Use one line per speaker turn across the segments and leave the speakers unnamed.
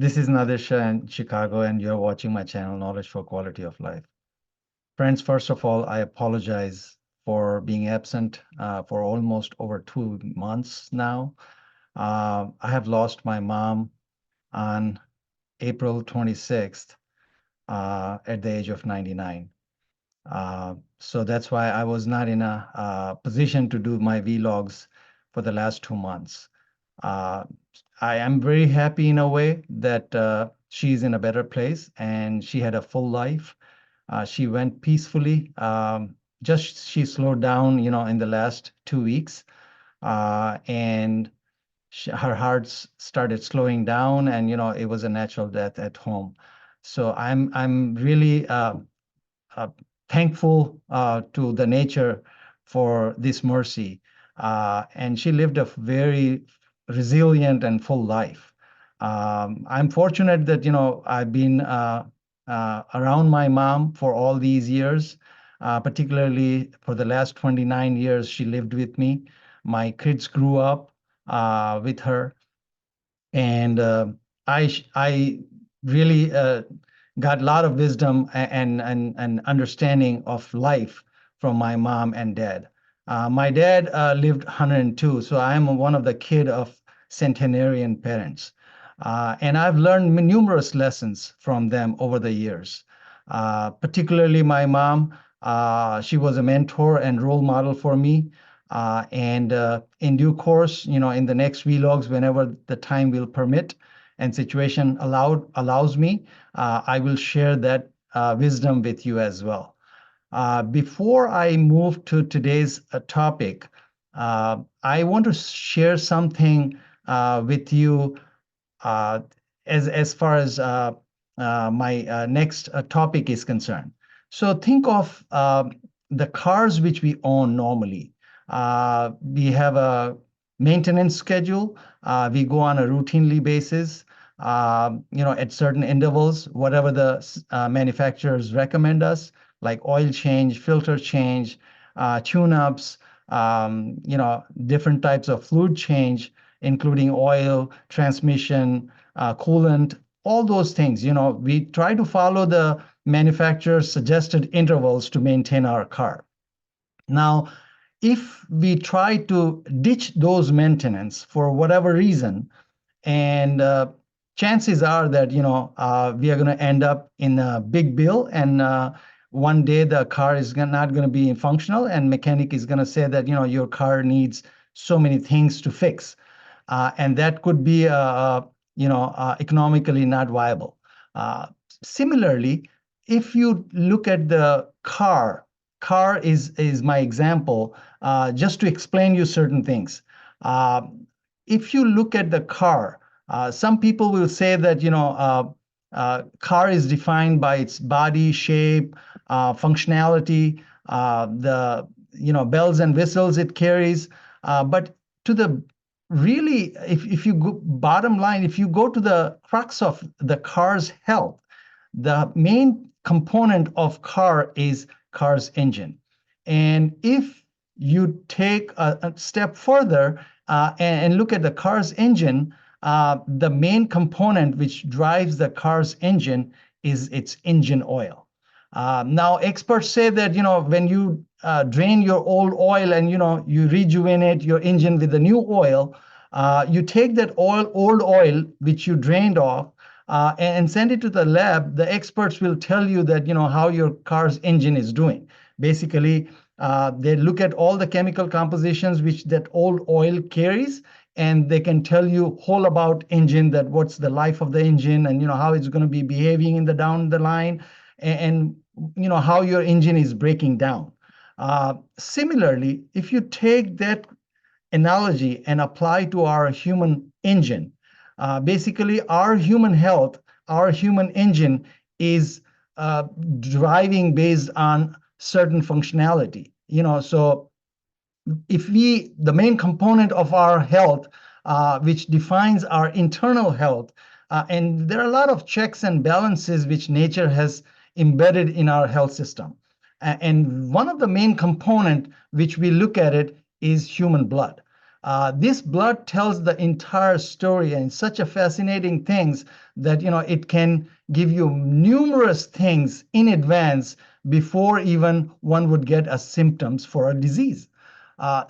This is Nadisha in Chicago, and you're watching my channel, Knowledge for Quality of Life. Friends, first of all, I apologize for being absent for almost over 2 months now. I have lost my mom on April 26th at the age of 99. So that's why I was not in a position to do my vlogs for the last 2 months. I am very happy in a way that she's in a better place and she had a full life. She went peacefully. Just she slowed down, in the last 2 weeks, and her heart started slowing down, and it was a natural death at home. So I'm really uh, thankful to the nature for this mercy. And she lived a very resilient and full life. I'm fortunate that, I've been around my mom for all these years, particularly for the last 29 years she lived with me. My kids grew up with her. And I really got a lot of wisdom and understanding of life from my mom and dad. My dad lived 102, so I'm one of the kid of centenarian parents. And I've learned numerous lessons from them over the years. Particularly my mom, she was a mentor and role model for me. And in due course, in the next vlogs, whenever the time will permit and situation allows me, I will share that wisdom with you as well. Before I move to today's topic, I want to share something with you as far as my next topic is concerned. So think of the cars which we own normally. We have a maintenance schedule. We go on a routinely basis, at certain intervals, whatever the manufacturers recommend us, like oil change, filter change, tune-ups, different types of fluid change, including oil, transmission, coolant, all those things. We try to follow the manufacturer's suggested intervals to maintain our car. Now, if we try to ditch those maintenance for whatever reason, and chances are that we are going to end up in a big bill, and one day the car is not going to be functional, and mechanic is going to say that your car needs so many things to fix, and that could be economically not viable. Similarly, if you look at the car is my example, just to explain you certain things. If you look at the car, some people will say that car is defined by its body shape, functionality, the bells and whistles it carries. But to the really, if you go bottom line, if you go to the crux of the car's health, the main component of car is car's engine. And if you take a step further and look at the car's engine, the main component which drives the car's engine is its engine oil. Now, experts say that when you drain your old oil and you rejuvenate your engine with the new oil, you take that old oil which you drained off and send it to the lab. The experts will tell you that how your car's engine is doing. Basically, they look at all the chemical compositions which that old oil carries, and they can tell you whole about engine, that what's the life of the engine, and how it's going to be behaving in the down the line, and how your engine is breaking down. Similarly, if you take that analogy and apply to our human engine, basically our human health, our human engine is driving based on certain functionality. So if the main component of our health, which defines our internal health, and there are a lot of checks and balances which nature has embedded in our health system. And one of the main component which we look at it is human blood. This blood tells the entire story, and such a fascinating things that it can give you numerous things in advance before even one would get a symptoms for a disease.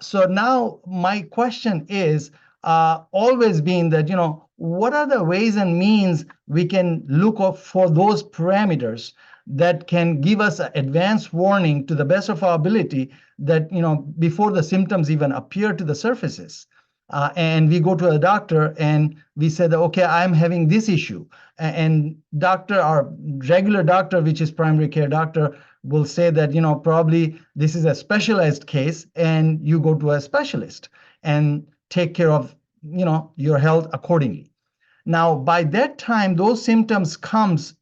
So now my question is always been that what are the ways and means we can look up for those parameters that can give us an advance warning to the best of our ability that before the symptoms even appear to the surfaces. And we go to a doctor and we say that, okay, I'm having this issue. And doctor, our regular doctor, which is primary care doctor, will say that probably this is a specialized case, and you go to a specialist and take care of your health accordingly. Now, by that time, those symptoms comes,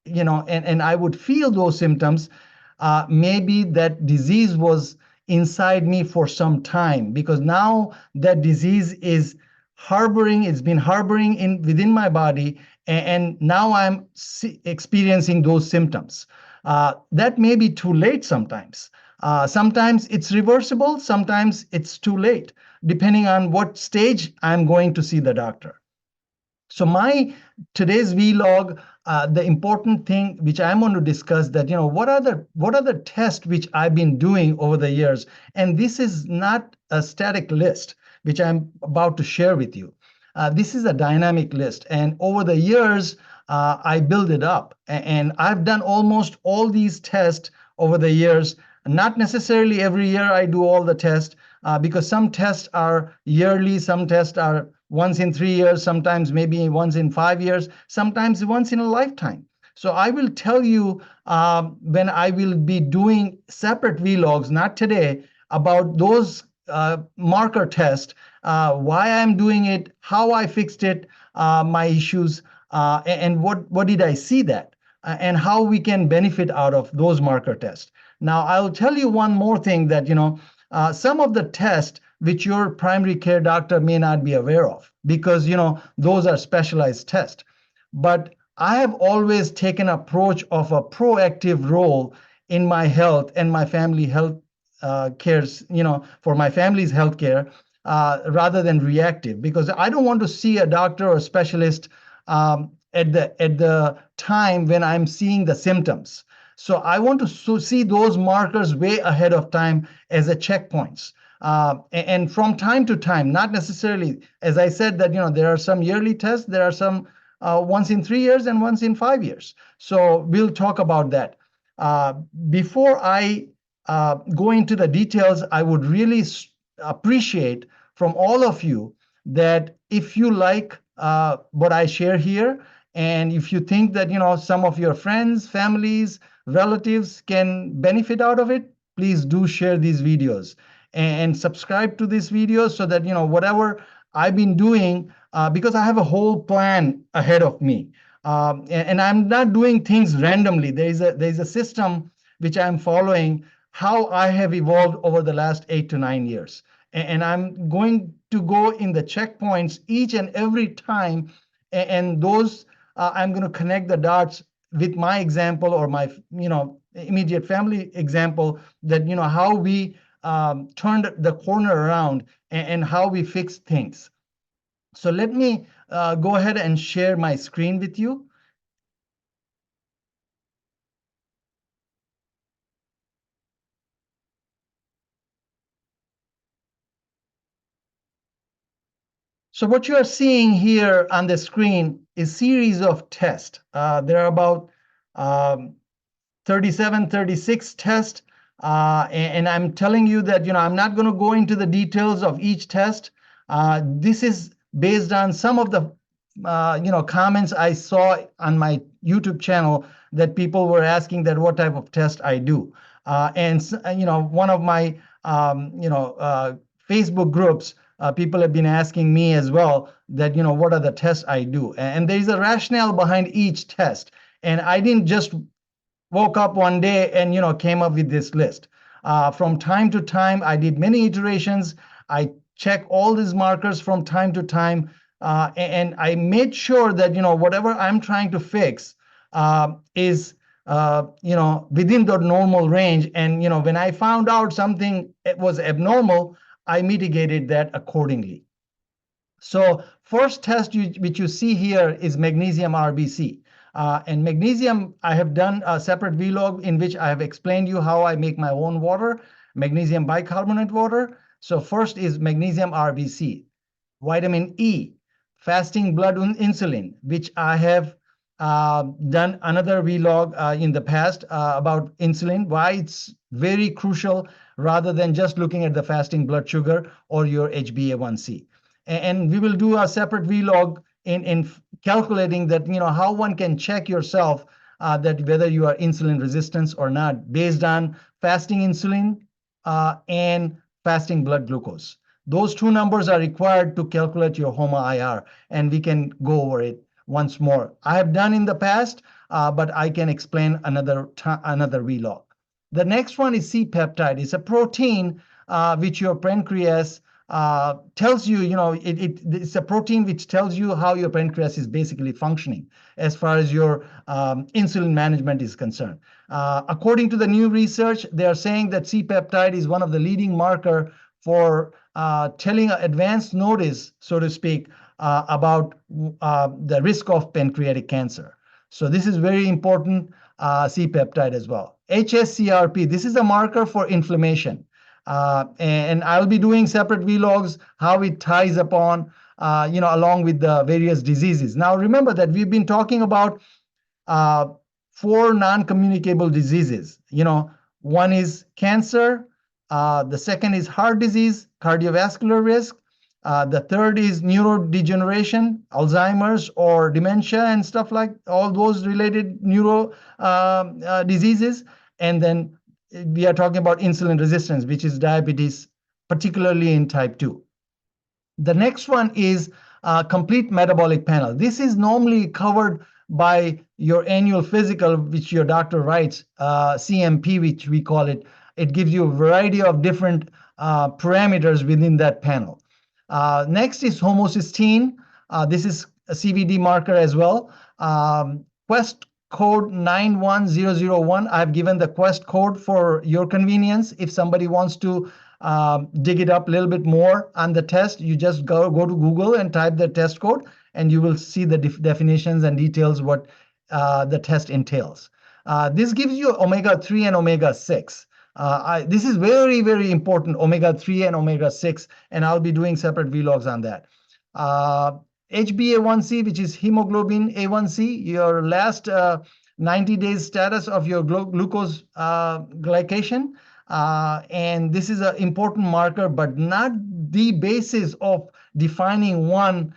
and I would feel those symptoms. Maybe that disease was inside me for some time, because now that disease is it's been harboring within my body, and now I'm experiencing those symptoms. That may be too late sometimes. Sometimes it's reversible, sometimes it's too late, depending on what stage I'm going to see the doctor. So today's vlog, the important thing which I'm going to discuss that, what are the tests which I've been doing over the years? And this is not a static list, which I'm about to share with you. This is a dynamic list. And over the years, I build it up. And I've done almost all these tests over the years. Not necessarily every year I do all the tests, because some tests are yearly, some tests are once in 3 years, sometimes maybe once in 5 years, sometimes once in a lifetime. So I will tell you when I will be doing separate vlogs, not today, about those marker tests, why I'm doing it, how I fixed it, my issues, and what did I see that, and how we can benefit out of those marker tests. Now, I'll tell you one more thing that, some of the tests which your primary care doctor may not be aware of, because those are specialized tests. But I have always taken an approach of a proactive role in my health and my family health cares, for my family's health care, rather than reactive, because I don't want to see a doctor or a specialist at the time when I'm seeing the symptoms. So I want to see those markers way ahead of time as a checkpoints. And from time to time, not necessarily, as I said, that there are some yearly tests, there are some once in 3 years and once in 5 years. So we'll talk about that. Before I go into the details, I would really appreciate from all of you that if you like what I share here, and if you think that some of your friends, families, relatives can benefit out of it, please do share these videos and subscribe to this video, so that whatever I've been doing, because I have a whole plan ahead of me, and I'm not doing things randomly. There's a system which I'm following, how I have evolved over the last 8 to 9 years, and I'm going to go in the checkpoints each and every time, and those I'm going to connect the dots with my example or my immediate family example, that how we turned the corner around and how we fixed things. So let me go ahead and share my screen with you. So what you are seeing here on the screen is series of tests. There are about 37, 36 tests. And I'm telling you that I'm not going to go into the details of each test. This is based on some of the comments I saw on my YouTube channel, that people were asking that what type of test I do. And one of my Facebook groups, people have been asking me as well that what are the tests I do, and there's a rationale behind each test. And I didn't just woke up one day and came up with this list. From time to time, I did many iterations. I check all these markers from time to time, and I made sure that whatever I'm trying to fix is within the normal range. And when I found out something was abnormal, I mitigated that accordingly. So first test which you see here is magnesium RBC. And magnesium, I have done a separate vlog in which I have explained you how I make my own water, magnesium bicarbonate water. So first is magnesium RBC. Vitamin E, fasting blood insulin, which I have done another vlog in the past about insulin, why it's very crucial rather than just looking at the fasting blood sugar or your HbA1c. And we will do a separate vlog in calculating that, how one can check yourself that whether you are insulin resistant or not based on fasting insulin and fasting blood glucose. Those two numbers are required to calculate your HOMA-IR, and we can go over it once more. I have done in the past, but I can explain another vlog. The next one is C-peptide. It's a protein which your pancreas tells you, it's a protein which tells you how your pancreas is basically functioning as far as your insulin management is concerned. According to the new research, they are saying that C-peptide is one of the leading marker for telling an advance notice, so to speak, about the risk of pancreatic cancer. So this is very important, C-peptide as well. HSCRP, this is a marker for inflammation. And I'll be doing separate vlogs, how it ties upon, along with the various diseases. Now, remember that we've been talking about 4 non-communicable diseases. One is cancer, the second is heart disease, cardiovascular risk, the third is neurodegeneration, Alzheimer's or dementia and stuff like all those related neuro diseases. And then we are talking about insulin resistance, which is diabetes, particularly in type 2. The next one is complete metabolic panel. This is normally covered by your annual physical, which your doctor writes, CMP, which we call it. It gives you a variety of different parameters within that panel. Next is homocysteine. This is a CVD marker as well. Quest code 91001. I've given the Quest code for your convenience. If somebody wants to dig it up a little bit more on the test, you just go to Google and type the test code, and you will see the definitions and details what the test entails. This gives you omega-3 and omega-6. This is very, very important, omega-3 and omega-6, and I'll be doing separate vlogs on that. HbA1c, which is hemoglobin A1c, your last 90 days status of your glucose glycation. And this is an important marker, but not the basis of defining one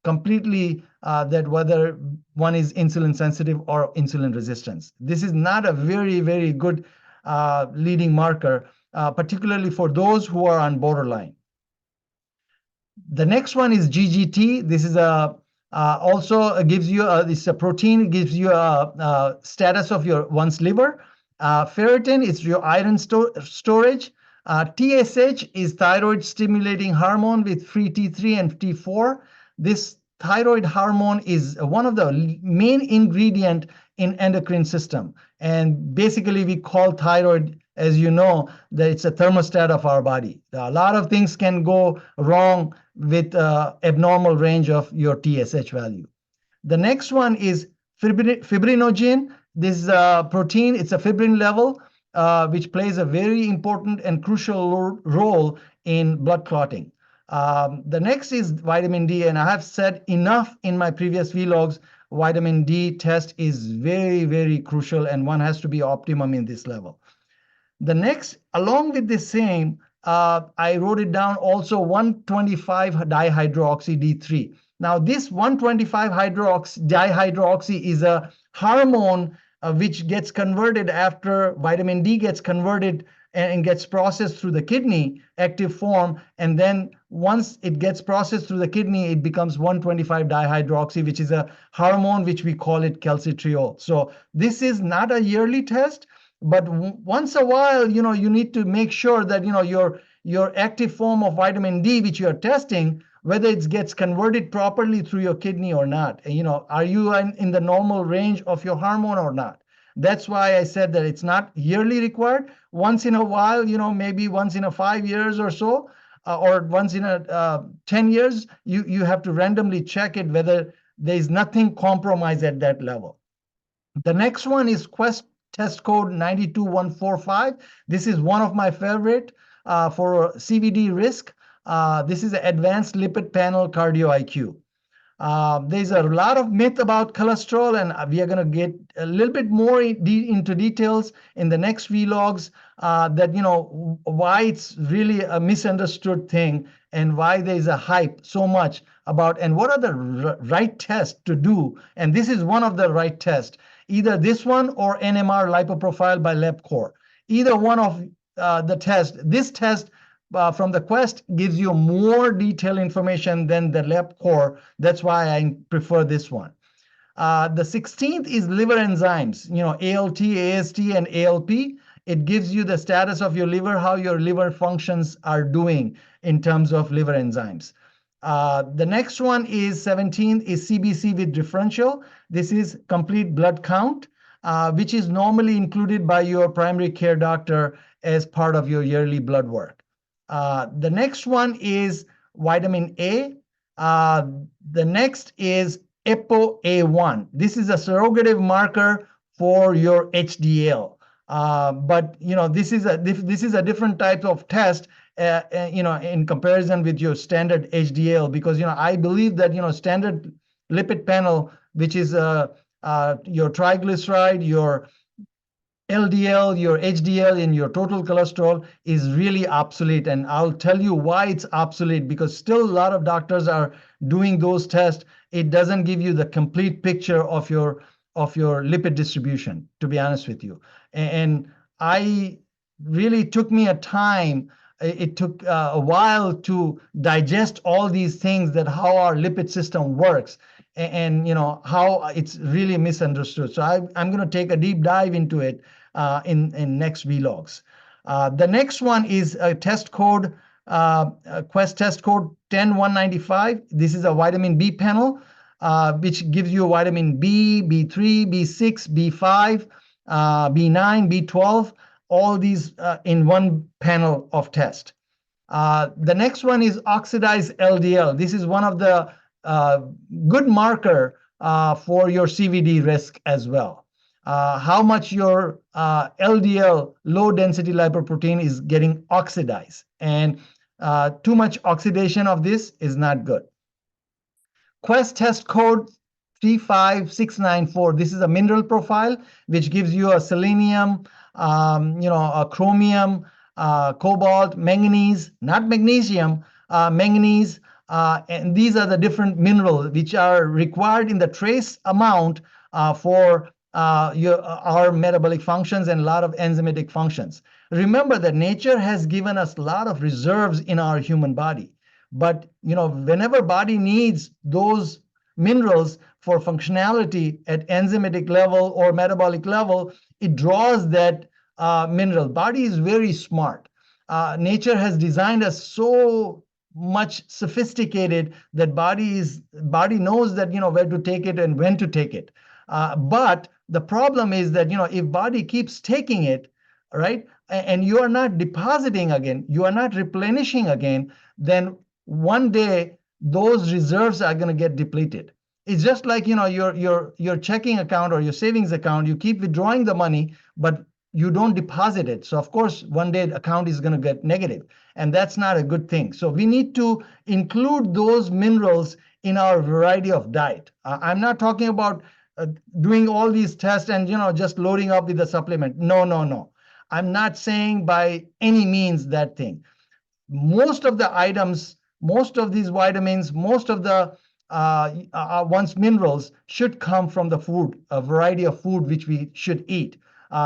completely, that whether one is insulin sensitive or insulin resistance. This is not a very, very good leading marker, particularly for those who are on borderline. The next one is GGT. This is also gives you this is a protein, gives you a status of your one's liver. Ferritin is your iron storage. TSH is thyroid stimulating hormone with free T3 and T4. This thyroid hormone is one of the main ingredient in endocrine system. And basically we call thyroid, as you know, that it's a thermostat of our body. A lot of things can go wrong with abnormal range of your TSH value. The next one is fibrinogen. This is a protein, it's a fibrin level, which plays a very important and crucial role in blood clotting. The next is vitamin D, and I have said enough in my previous vlogs. Vitamin D test is very, very crucial, and one has to be optimum in this level. The next, along with this same, I wrote it down also 125 dihydroxy D3. Now, this 125 dihydroxy is a hormone which gets converted after vitamin D gets converted and gets processed through the kidney, active form. And then once it gets processed through the kidney, it becomes 125 dihydroxy, which is a hormone which we call it calcitriol. So this is not a yearly test, but once a while, you need to make sure that, your active form of vitamin D, which you're testing, whether it gets converted properly through your kidney or not. Are you in the normal range of your hormone or not? That's why I said that it's not yearly required. Once in a while, maybe once in a 5 years or so, or once in a 10 years, you have to randomly check it whether there's nothing compromised at that level. The next one is Quest test code 92145. This is one of my favorite for CVD risk. This is an advanced lipid panel cardio IQ. There's a lot of myth about cholesterol, and we are going to get a little bit more into details in the next vlogs, that why it's really a misunderstood thing and why there's a hype so much about, and what are the right tests to do. And this is one of the right tests, either this one or NMR lipoprofile by LabCorp. Either one of the tests. This test from the Quest gives you more detailed information than the LabCorp. That's why I prefer this one. The 16th is liver enzymes, ALT, AST, and ALP. It gives you the status of your liver, how your liver functions are doing in terms of liver enzymes. The next one is 17th is CBC with differential. This is complete blood count, which is normally included by your primary care doctor as part of your yearly blood work. The next one is vitamin A. The next is ApoA1. This is a surrogate marker for your HDL. But this is a different type of test, in comparison with your standard HDL, because I believe that standard lipid panel, which is your triglyceride, your LDL, your HDL, and your total cholesterol is really obsolete. And I'll tell you why it's obsolete, because still a lot of doctors are doing those tests. It doesn't give you the complete picture of your lipid distribution, to be honest with you. And I really took me a time. It took a while to digest all these things, that how our lipid system works, and how it's really misunderstood. So I'm going to take a deep dive into it in next vlogs. The next one is a test code, Quest test code 10195. This is a vitamin B panel, which gives you vitamin B, B3, B6, B5, B9, B12, all these in one panel of test. The next one is oxidized LDL. This is one of the good marker for your CVD risk as well. How much your LDL, low density lipoprotein, is getting oxidized. And too much oxidation of this is not good. Quest test code 35694. This is a mineral profile, which gives you a selenium, a chromium, cobalt, manganese, not magnesium, manganese. And these are the different minerals which are required in the trace amount for our metabolic functions and a lot of enzymatic functions. Remember that nature has given us a lot of reserves in our human body. But whenever body needs those minerals for functionality at enzymatic level or metabolic level, it draws that mineral. Body is very smart. Nature has designed us so much sophisticated that body knows that where to take it and when to take it. But the problem is that if body keeps taking it, right, and you are not depositing again, you are not replenishing again, then one day those reserves are going to get depleted. It's just like your checking account or your savings account. You keep withdrawing the money, but you don't deposit it. So of course, one day the account is going to get negative, and that's not a good thing. So we need to include those minerals in our variety of diet. I'm not talking about doing all these tests and just loading up with a supplement. No. I'm not saying by any means that thing. Most of the items, most of these vitamins, most of the minerals should come from the food, a variety of food which we should eat.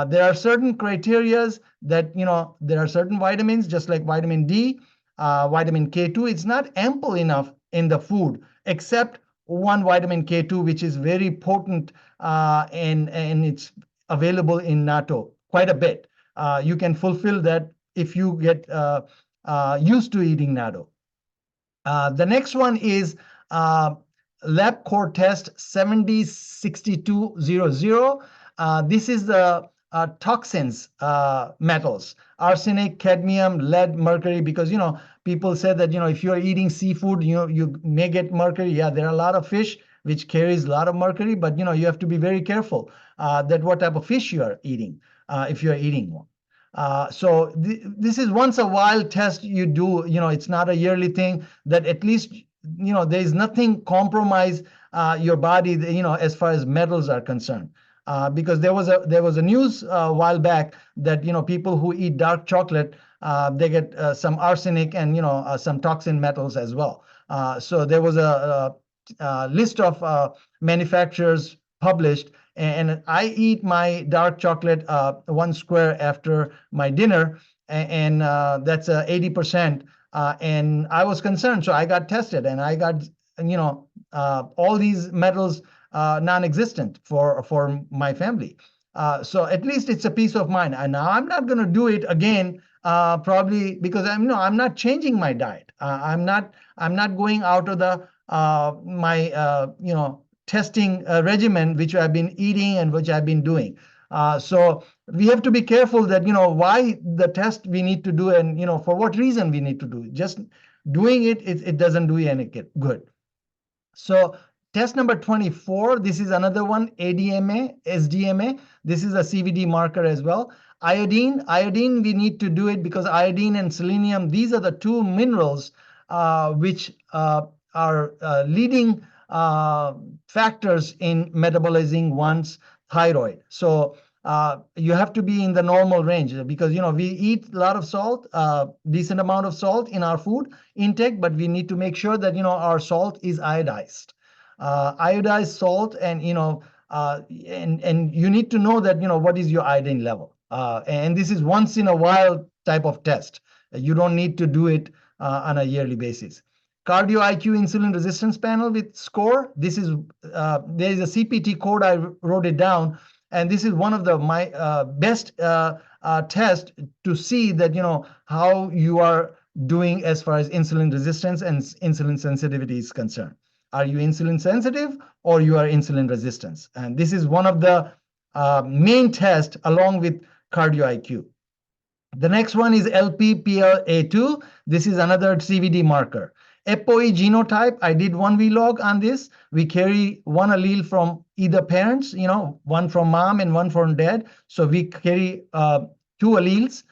There are certain criterias that, there are certain vitamins, just like vitamin D, vitamin K2. It's not ample enough in the food, except one vitamin K2, which is very potent, and it's available in natto quite a bit. You can fulfill that if you get used to eating natto. The next one is LabCorp test 706200. This is the toxins, metals, arsenic, cadmium, lead, mercury, because, people say that, if you're eating seafood, you may get mercury. Yeah, there are a lot of fish which carries a lot of mercury, but, you have to be very careful that what type of fish you are eating, if you're eating one. So this is once a while test you do, it's not a yearly thing, that at least, there is nothing compromise your body, as far as metals are concerned. Because there was a news a while back that, people who eat dark chocolate, they get some arsenic and, some toxin metals as well. So there was a list of manufacturers published, and I eat my dark chocolate 1 square after my dinner, and that's 80%. And I was concerned, so I got tested, and I got, all these metals non-existent for my family. So at least it's a peace of mind. And now I'm not going to do it again, probably because I'm not changing my diet. I'm not going out of the my testing regimen, which I've been eating and which I've been doing. So we have to be careful that, why the test we need to do, and, for what reason we need to do it. Just doing it doesn't do you any good. So test number 24, this is another one, ADMA, SDMA. This is a CVD marker as well. Iodine, we need to do it because iodine and selenium, these are the two minerals which are leading factors in metabolizing one's thyroid. So you have to be in the normal range, because we eat a lot of salt, decent amount of salt in our food intake, but we need to make sure that our salt is iodized. Iodized salt, and and you need to know that what is your iodine level. And this is once in a while type of test. You don't need to do it on a yearly basis. Cardio IQ insulin resistance panel with score. This is there is a CPT code. I wrote it down, and this is one of my best test to see that how you are doing as far as insulin resistance and insulin sensitivity is concerned. Are you insulin sensitive or you are insulin resistance? And this is one of the main tests along with cardio IQ. The next one is LPPLA2. This is another CVD marker. ApoE genotype, I did one vlog on this. We carry one allele from either parents, one from mom and one from dad. So we carry 2 alleles.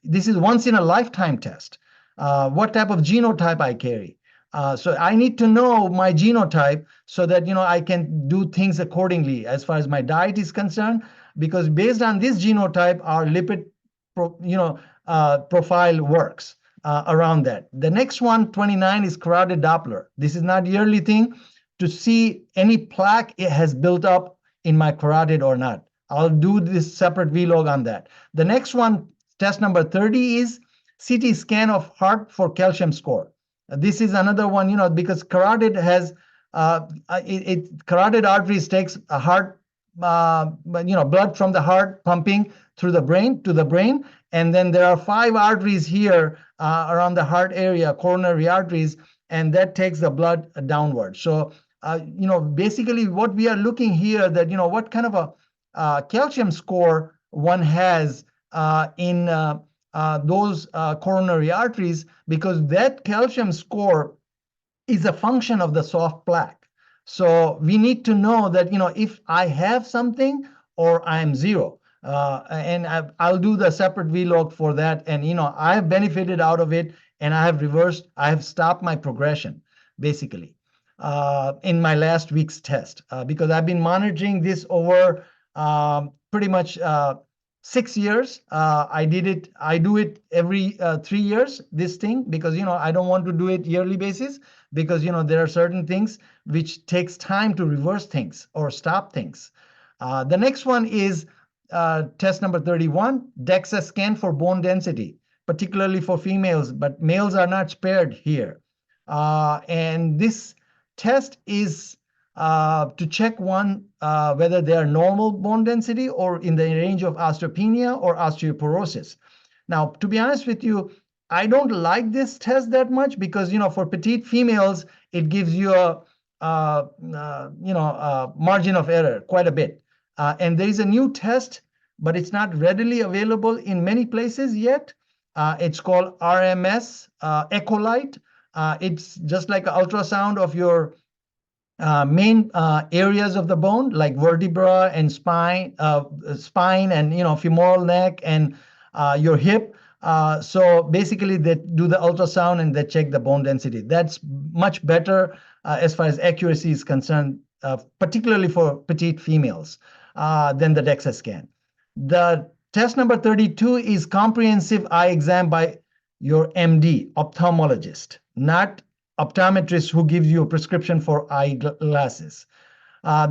This is once in a lifetime test. What type of genotype I carry? So I need to know my genotype so that I can do things accordingly as far as my diet is concerned, because based on this genotype, our lipid profile works around that. The next one, 29, is carotid Doppler. This is not yearly thing to see any plaque it has built up in my carotid or not. I'll do this separate vlog on that. The next one, test number 30, is CT scan of heart for calcium score. This is another one, because carotid has carotid arteries takes a heart, blood from the heart pumping through the brain to the brain, and then there are 5 arteries here around the heart area, coronary arteries, and that takes the blood downward. So basically what we are looking here, that what kind of a calcium score one has in those coronary arteries, because that calcium score is a function of the soft plaque. So we need to know that if I have something or I'm zero. And I'll do the separate vlog for that. And I have benefited out of it, and I have stopped my progression basically in my last week's test, because I've been monitoring this over pretty much 6 years. I do it every 3 years, this thing, because I don't want to do it yearly basis, because there are certain things which takes time to reverse things or stop things. The next one is test number 31, DEXA scan for bone density, particularly for females, but males are not spared here. And this test is to check whether they are normal bone density or in the range of osteopenia or osteoporosis. Now, to be honest with you, I don't like this test that much, because for petite females, it gives you a margin of error quite a bit. And there is a new test, but it's not readily available in many places yet. It's called RMS echolaite. It's just like an ultrasound of your main areas of the bone, like vertebra and spine, and femoral neck and your hip. So basically, they do the ultrasound and they check the bone density. That's much better as far as accuracy is concerned, particularly for petite females, than the DEXA scan. The test number 32 is comprehensive eye exam by your MD, ophthalmologist, not optometrist who gives you a prescription for eyeglasses.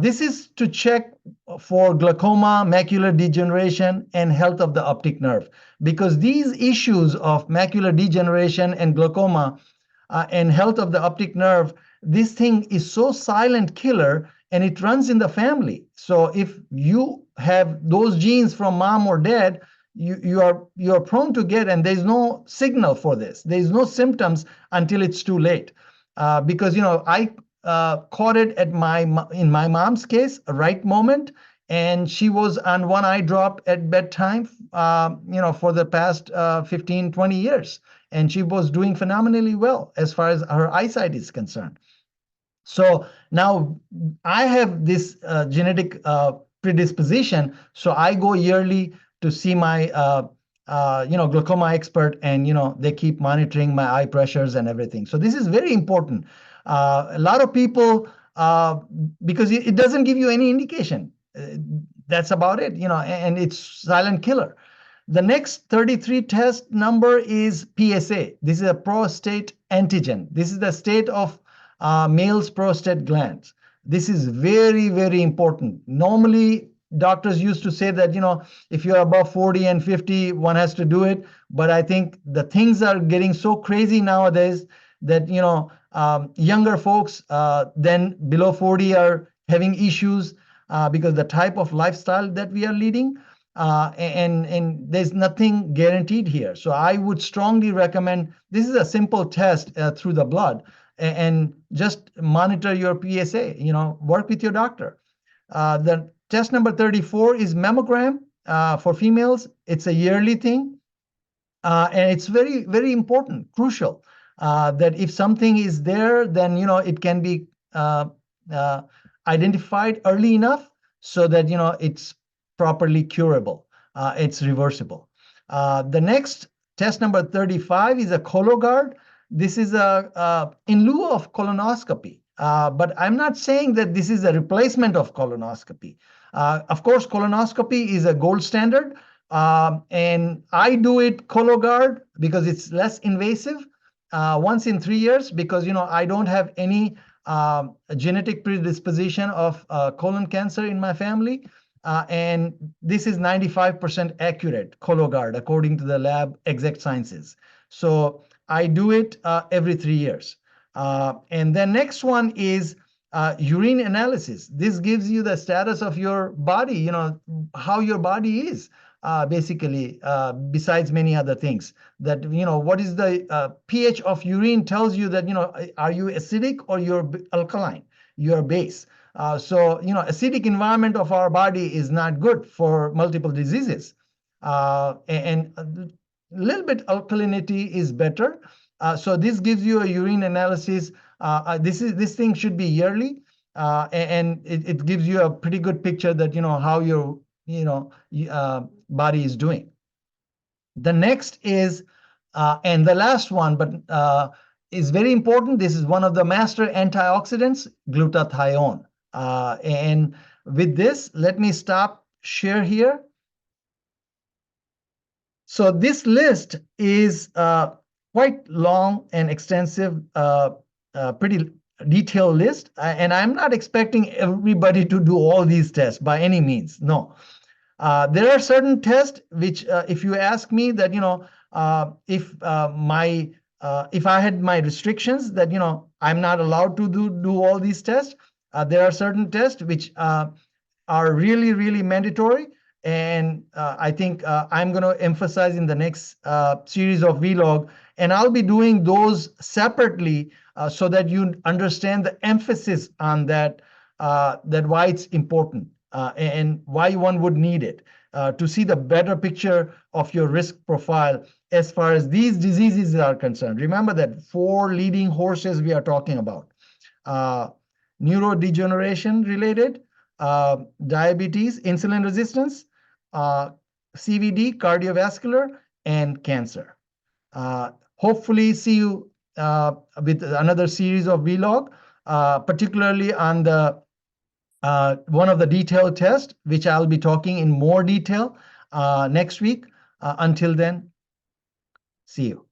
This is to check for glaucoma, macular degeneration, and health of the optic nerve, because these issues of macular degeneration and glaucoma and health of the optic nerve, this thing is so silent killer, and it runs in the family. So if you have those genes from mom or dad, you are prone to get, and there's no signal for this. There's no symptoms until it's too late. Because I caught it in my mom's case, a right moment, and she was on one eye drop at bedtime, for the past 15, 20 years, and she was doing phenomenally well as far as her eyesight is concerned. So now I have this genetic predisposition, so I go yearly to see my glaucoma expert, and they keep monitoring my eye pressures and everything. So this is very important. A lot of people, because it doesn't give you any indication. That's about it, and it's silent killer. The next 33 test number is PSA. This is a prostate antigen. This is the state of male's prostate glands. This is very, very important. Normally, doctors used to say that, if you're above 40 and 50, one has to do it. But I think the things are getting so crazy nowadays that, younger folks than below 40 are having issues because the type of lifestyle that we are leading. And there's nothing guaranteed here. So I would strongly recommend, this is a simple test through the blood, and just monitor your PSA, work with your doctor. The test number 34 is mammogram for females. It's a yearly thing. And it's very, very important, crucial, that if something is there, then, it can be identified early enough so that, it's properly curable. It's reversible. The next test number 35 is a Cologuard. This is in lieu of colonoscopy. But I'm not saying that this is a replacement of colonoscopy. Of course, colonoscopy is a gold standard. And I do it Cologuard because it's less invasive once in 3 years, because, I don't have any genetic predisposition of colon cancer in my family. And this is 95% accurate Cologuard according to the lab Exact Sciences. So I do it every 3 years. And the next one is urine analysis. This gives you the status of your body, how your body is, basically, besides many other things. That, what is the pH of urine tells you that, are you acidic or you're alkaline, you're base. So, acidic environment of our body is not good for multiple diseases. And a little bit alkalinity is better. So this gives you a urine analysis. This thing should be yearly, and it gives you a pretty good picture that, how your body is doing. The next is, and the last one, but is very important. This is one of the master antioxidants, glutathione. And with this, let me stop share here. So this list is quite long and extensive, pretty detailed list. And I'm not expecting everybody to do all these tests by any means. No. There are certain tests which, if you ask me that, if I had my restrictions that, I'm not allowed to do all these tests, there are certain tests which are really, really mandatory. And I think I'm going to emphasize in the next series of vlog, and I'll be doing those separately so that you understand the emphasis on that, why it's important. and why one would need it to see the better picture of your risk profile as far as these diseases are concerned. Remember that 4 leading horses we are talking about. Neurodegeneration related, diabetes, insulin resistance, CVD, cardiovascular, and cancer. Hopefully see you with another series of vlog, particularly on the one of the detailed tests, which I'll be talking in more detail next week. Until then, see you.